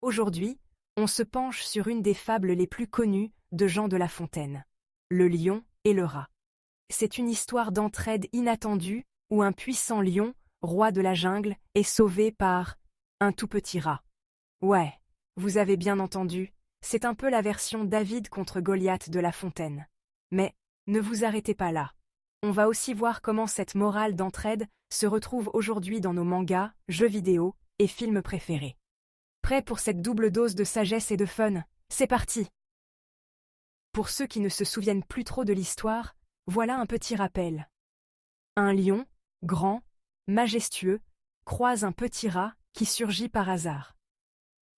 Aujourd'hui, on se penche sur une des fables les plus connues de Jean de La Fontaine, le lion et le rat. C'est une histoire d'entraide inattendue où un puissant lion, roi de la jungle, est sauvé par un tout petit rat. Ouais, vous avez bien entendu, c'est un peu la version David contre Goliath de La Fontaine. Mais ne vous arrêtez pas là. On va aussi voir comment cette morale d'entraide se retrouve aujourd'hui dans nos mangas, jeux vidéo et films préférés. Prêt pour cette double dose de sagesse et de fun? C'est parti! Pour ceux qui ne se souviennent plus trop de l'histoire, voilà un petit rappel. Un lion, grand, majestueux, croise un petit rat qui surgit par hasard.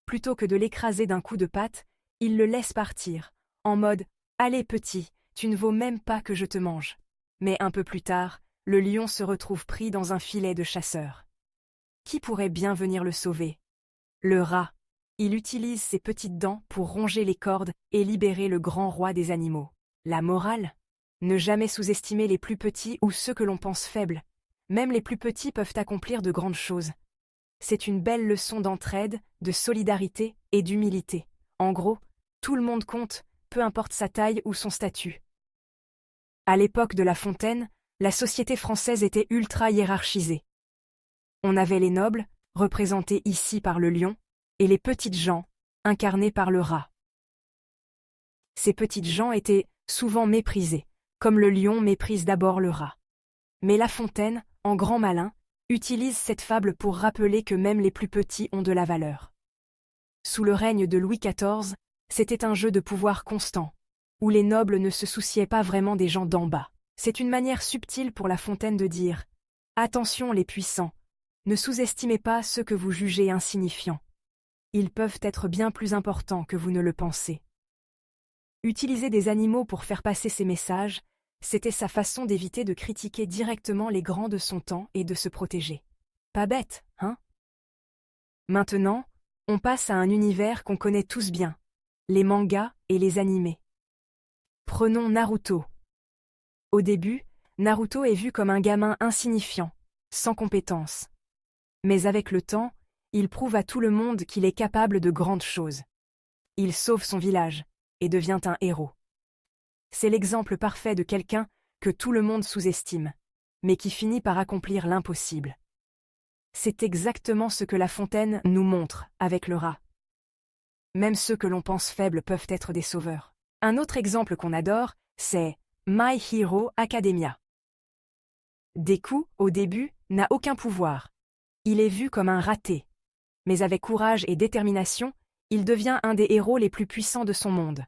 Plutôt que de l'écraser d'un coup de patte, il le laisse partir, en mode « Allez petit, tu ne vaux même pas que je te mange ». Mais un peu plus tard, le lion se retrouve pris dans un filet de chasseurs. Qui pourrait bien venir le sauver? Le rat. Il utilise ses petites dents pour ronger les cordes et libérer le grand roi des animaux. La morale? Ne jamais sous-estimer les plus petits ou ceux que l'on pense faibles. Même les plus petits peuvent accomplir de grandes choses. C'est une belle leçon d'entraide, de solidarité et d'humilité. En gros, tout le monde compte, peu importe sa taille ou son statut. À l'époque de La Fontaine, la société française était ultra hiérarchisée. On avait les nobles, représentés ici par le lion, et les petites gens, incarnées par le rat. Ces petites gens étaient souvent méprisées, comme le lion méprise d'abord le rat. Mais La Fontaine, en grand malin, utilise cette fable pour rappeler que même les plus petits ont de la valeur. Sous le règne de Louis XIV, c'était un jeu de pouvoir constant, où les nobles ne se souciaient pas vraiment des gens d'en bas. C'est une manière subtile pour La Fontaine de dire « Attention les puissants, ne sous-estimez pas ceux que vous jugez insignifiants. Ils peuvent être bien plus importants que vous ne le pensez. » Utiliser des animaux pour faire passer ces messages, c'était sa façon d'éviter de critiquer directement les grands de son temps et de se protéger. Pas bête, hein? Maintenant, on passe à un univers qu'on connaît tous bien, les mangas et les animés. Prenons Naruto. Au début, Naruto est vu comme un gamin insignifiant, sans compétences. Mais avec le temps, il prouve à tout le monde qu'il est capable de grandes choses. Il sauve son village et devient un héros. C'est l'exemple parfait de quelqu'un que tout le monde sous-estime, mais qui finit par accomplir l'impossible. C'est exactement ce que La Fontaine nous montre avec le rat. Même ceux que l'on pense faibles peuvent être des sauveurs. Un autre exemple qu'on adore, c'est My Hero Academia. Deku, au début, n'a aucun pouvoir. Il est vu comme un raté. Mais avec courage et détermination, il devient un des héros les plus puissants de son monde.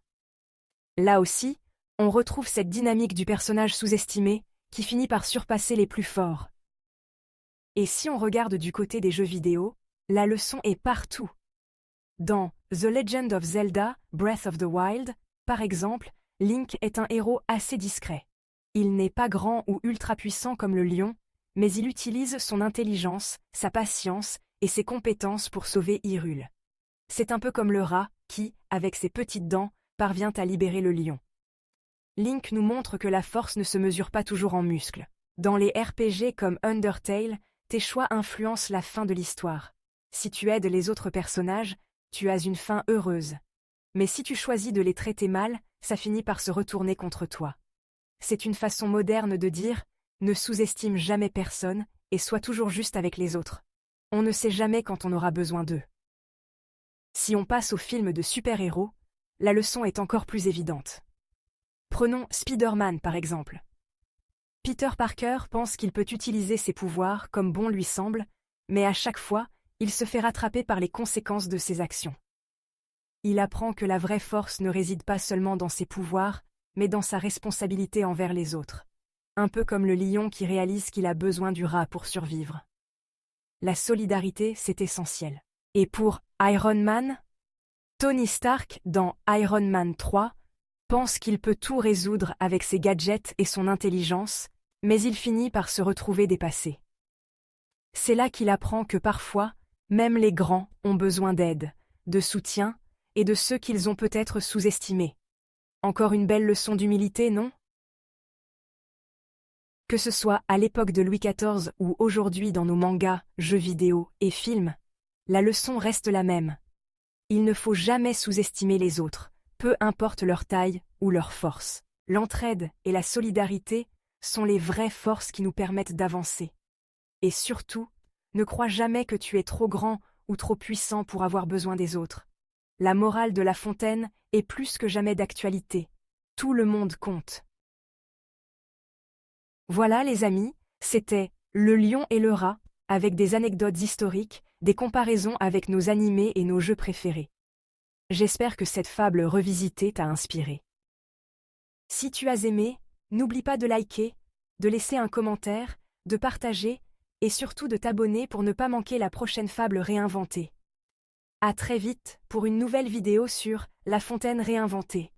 Là aussi, on retrouve cette dynamique du personnage sous-estimé qui finit par surpasser les plus forts. Et si on regarde du côté des jeux vidéo, la leçon est partout. Dans The Legend of Zelda, Breath of the Wild, par exemple, Link est un héros assez discret. Il n'est pas grand ou ultra puissant comme le lion, mais il utilise son intelligence, sa patience et ses compétences pour sauver Hyrule. C'est un peu comme le rat qui, avec ses petites dents, parvient à libérer le lion. Link nous montre que la force ne se mesure pas toujours en muscles. Dans les RPG comme Undertale, tes choix influencent la fin de l'histoire. Si tu aides les autres personnages, tu as une fin heureuse. Mais si tu choisis de les traiter mal, ça finit par se retourner contre toi. C'est une façon moderne de dire « ne sous-estime jamais personne et sois toujours juste avec les autres. On ne sait jamais quand on aura besoin d'eux. » Si on passe au film de super-héros, la leçon est encore plus évidente. Prenons Spider-Man par exemple. Peter Parker pense qu'il peut utiliser ses pouvoirs comme bon lui semble, mais à chaque fois, il se fait rattraper par les conséquences de ses actions. Il apprend que la vraie force ne réside pas seulement dans ses pouvoirs, mais dans sa responsabilité envers les autres. Un peu comme le lion qui réalise qu'il a besoin du rat pour survivre. La solidarité, c'est essentiel. Et pour Iron Man, Tony Stark, dans Iron Man 3, pense qu'il peut tout résoudre avec ses gadgets et son intelligence, mais il finit par se retrouver dépassé. C'est là qu'il apprend que parfois, même les grands ont besoin d'aide, de soutien et de ceux qu'ils ont peut-être sous-estimés. Encore une belle leçon d'humilité, non? Que ce soit à l'époque de Louis XIV ou aujourd'hui dans nos mangas, jeux vidéo et films, la leçon reste la même. Il ne faut jamais sous-estimer les autres, peu importe leur taille ou leur force. L'entraide et la solidarité sont les vraies forces qui nous permettent d'avancer. Et surtout, ne crois jamais que tu es trop grand ou trop puissant pour avoir besoin des autres. La morale de La Fontaine est plus que jamais d'actualité. Tout le monde compte. Voilà les amis, c'était Le lion et le rat, avec des anecdotes historiques, des comparaisons avec nos animés et nos jeux préférés. J'espère que cette fable revisitée t'a inspiré. Si tu as aimé, n'oublie pas de liker, de laisser un commentaire, de partager et surtout de t'abonner pour ne pas manquer la prochaine fable réinventée. À très vite pour une nouvelle vidéo sur La Fontaine réinventée.